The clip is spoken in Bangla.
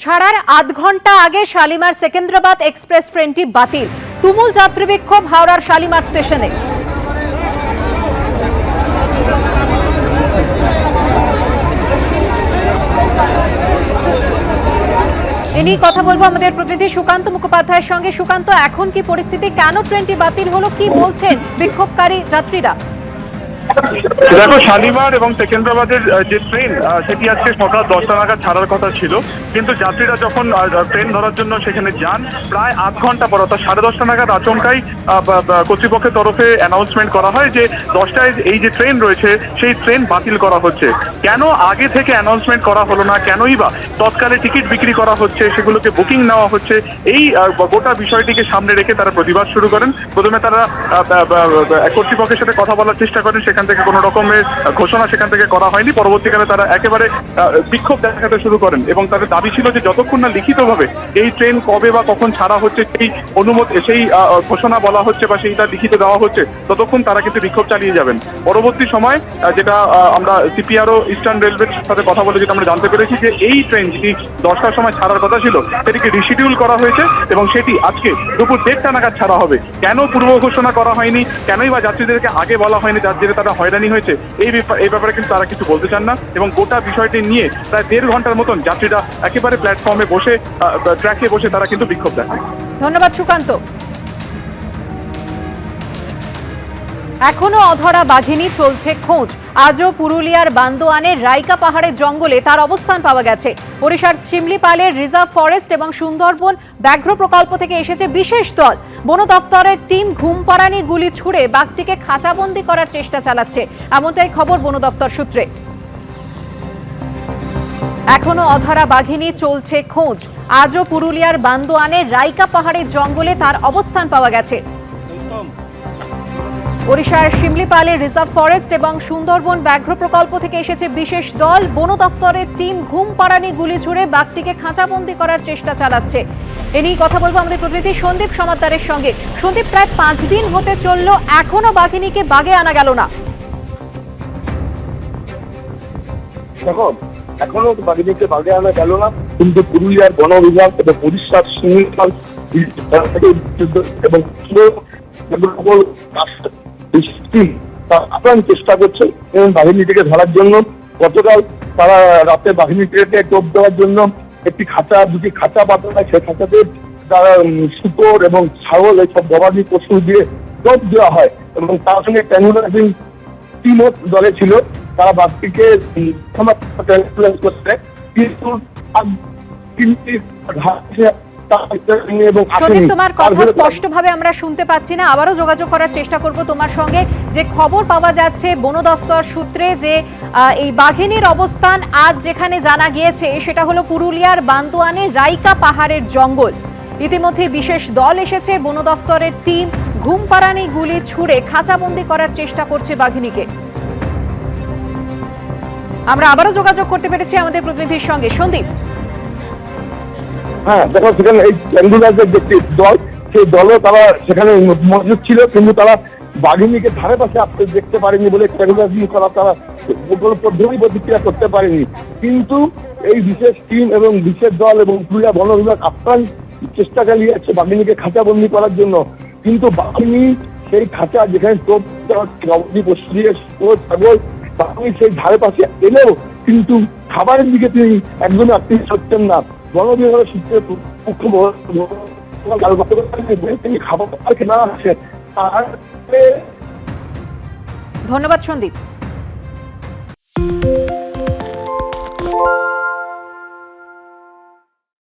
ছাড়ার আধ ঘন্টা আগে শালিমার সেকেন্দ্রাবাদ এক্সপ্রেস ট্রেনটি বাতিল। তুমুল যাত্রী বিক্ষোভ হাওড়ার শালিমার স্টেশনে। এ নিয়ে কথা বলবো আমাদের প্রতিনিধি সুকান্ত মুখোপাধ্যায়ের সঙ্গে। সুকান্ত, এখন কি পরিস্থিতি, কেন ট্রেনটি বাতিল হলো, কি বলছেন বিক্ষোভকারী যাত্রীরা? দেখো, শালিমার এবং সেকেন্দ্রাবাদের যে ট্রেন সেটি আজকে সকাল 10টা নাগাদ ছাড়ার কথা ছিল, কিন্তু যাত্রীরা যখন ট্রেন ধরার জন্য সেখানে যান প্রায় আধ ঘন্টা পর অর্থাৎ 10:30 নাগাদ আচমকাই কর্তৃপক্ষের তরফে অ্যানাউন্সমেন্ট করা হয় যে 10টায় এই যে ট্রেন রয়েছে সেই ট্রেন বাতিল করা হচ্ছে। কেন আগে থেকে অ্যানাউন্সমেন্ট করা হলো না, কেনই বা তৎকালে টিকিট বিক্রি করা হচ্ছে, সেগুলোকে বুকিং নেওয়া হচ্ছে, এই গোটা বিষয়টিকে সামনে রেখে তারা প্রতিবাদ শুরু করেন। প্রথমে তারা কর্তৃপক্ষের সাথে কথা বলার চেষ্টা করেন, সেখান থেকে কোনো রকমের ঘোষণা সেখান থেকে করা হয়নি। পরবর্তীকালে তারা একেবারে বিক্ষোভ দেখাতে শুরু করেন এবং তাদের দাবি ছিল যে যতক্ষণ না লিখিতভাবে এই ট্রেন কবে বা কখন ছাড়া হচ্ছে সেই অনুমতি, সেই ঘোষণা বলা হচ্ছে বা সেইটা লিখিত দেওয়া হচ্ছে, ততক্ষণ তারা কিন্তু বিক্ষোভ চালিয়ে যাবেন। পরবর্তী সময় যেটা আমরা সিপিআরও ইস্টার্ন রেলওয়ের সাথে কথা বলে যেটা আমরা জানতে পেরেছি যে এই ট্রেন যেটি 10টার সময় ছাড়ার কথা ছিল সেটিকে রিশিডিউল করা হয়েছে এবং সেটি আজকে দুপুর 1:30 নাগাদ ছাড়া হবে। কেন পূর্ব ঘোষণা করা হয়নি, কেনই বা যাত্রীদেরকে আগে বলা হয়নি, যার জেরে তারা হয়রানি হয়েছে, এই ব্যাপারে কিন্তু তারা কিছু বলতে চান না। এবং গোটা বিষয়টি নিয়ে প্রায় 1.5 ঘন্টার মতন যাত্রীরা একেবারে প্ল্যাটফর্মে বসে, ট্র্যাকে বসে তারা কিন্তু বিক্ষোভ দেখায়। ধন্যবাদ সুকান্ত। এখনো অধরা বাঘিনী, চলছে খোঁজ। আজও পুরুলিয়ার বান্দোয়ানের রাইকা পাহাড়ের জঙ্গলে তার অবস্থান পাওয়া গেছে। ওড়িশার শিমলিপালের রিজার্ভ ফরেস্ট এবং সুন্দরবন ব্যাঘ্র প্রকল্প থেকে এসেছে বিশেষ দল। বন দপ্তরের টিম ঘুমপাড়ানি গুলি ছুড়ে বাঘটিকে খাঁচাবন্দি করার চেষ্টা চালাচ্ছে, এমনটাই খবর বন দপ্তর সূত্রে। এখনো অধরা বাঘিনী, চলছে খোঁজ। আজও পুরুলিয়ার বান্দোয়ানের রাইকা পাহাড়ের জঙ্গলে তার অবস্থান পাওয়া গেছে। ওড়িশার শিমলিপালের রিজার্ভ ফরেস্ট এবং সুন্দরবন ব্যাঘ্র প্রকল্প থেকে এসেছে বিশেষ দল। বন দপ্তরের টিম ঘুমপাড়ানি গুলি ছুড়ে বাঘটিকে খাঁচাবন্দি করার চেষ্টা চালাচ্ছে। এ নিয়ে কথা বলবো আমাদের প্রতিনিধি সন্দীপ সমাদ্দারের সঙ্গে। সন্দীপ, প্রায় 5 দিন হতে চলল, এখনো বাঘিনীকে বাগে আনা গেল না। দেখো, এখনো বাঘিনীকে বাগে আনা গেল না, কিন্তু পুরুলিয়ার বন বিভাগ এবং উড়িষ্যার শিমলিপাল এবং আপ্রাণ চেষ্টা করছে এবং বাঘিনীটিকে ধরার জন্য। গতকাল তারা রাতে বাঘিনীটিকে টোপ দেওয়ার জন্য দুটি খাঁচা পাতা হয়, সেই খাঁচাতে তারা শুকর এবং ছাগল এইসব গবাদি পশু দিয়ে টোপ দেওয়া হয় এবং তার সঙ্গে ট্যাঙ্গুলারিং টিমও দলে ছিল। তারা বাঘটিকে করছে, কিন্তু সন্দীপ, তোমার কথা স্পষ্টভাবে আমরা শুনতে পাচ্ছি না, আবারও যোগাযোগ করার চেষ্টা করব তোমার সঙ্গে। যে খবর পাওয়া যাচ্ছে বন দফতর সূত্রে যে এই বাঘিনীর অবস্থান আজ যেখানে জানা গিয়েছে সেটা হলো পুরুলিয়ার বান্দোয়ানের রাইকা পাহাড়ের জঙ্গল। ইতিমধ্যে বিশেষ দল এসেছে, বন দফতরের টিম ঘুমপাড়ানি গুলি ছুড়ে খাঁচাবন্দি করার চেষ্টা করছে বাঘিনীকে। আমরা আবারও যোগাযোগ করতে পেরেছি আমাদের প্রতিনিধির সঙ্গে। সন্দীপ, হ্যাঁ দেখো, সেখানে এই ট্যাঙ্গুলারদের যে দল, সেই দলও তারা সেখানে মজুদ ছিল, কিন্তু তারা বাঘিনীকে ধারে পাশে আসতে দেখতে পারেনি বলে ট্যাঙ্গুলারিং করা তারা কোনো পদ্ধতি প্রতিক্রিয়া করতে পারেনি। কিন্তু এই বিশেষ টিম এবং বিশেষ দল এবং পুরুলিয়া বন বিভাগ আপ্রাণ চেষ্টা চালিয়ে যাচ্ছে বাঘিনীকে খাঁচাবন্দি করার জন্য। কিন্তু বাঘিনী সেই খাঁচা যেখানে টোপ গবাদি পশু দিয়ে ছাগল, বাঘিনী সেই ধারে পাশে এলেও কিন্তু খাবারের দিকে তিনি একদমই আকৃষ্ট হচ্ছেন না। বন বিভাগের সূত্রে তিনি খাবার কেনা আছে। ধন্যবাদ সন্দীপ।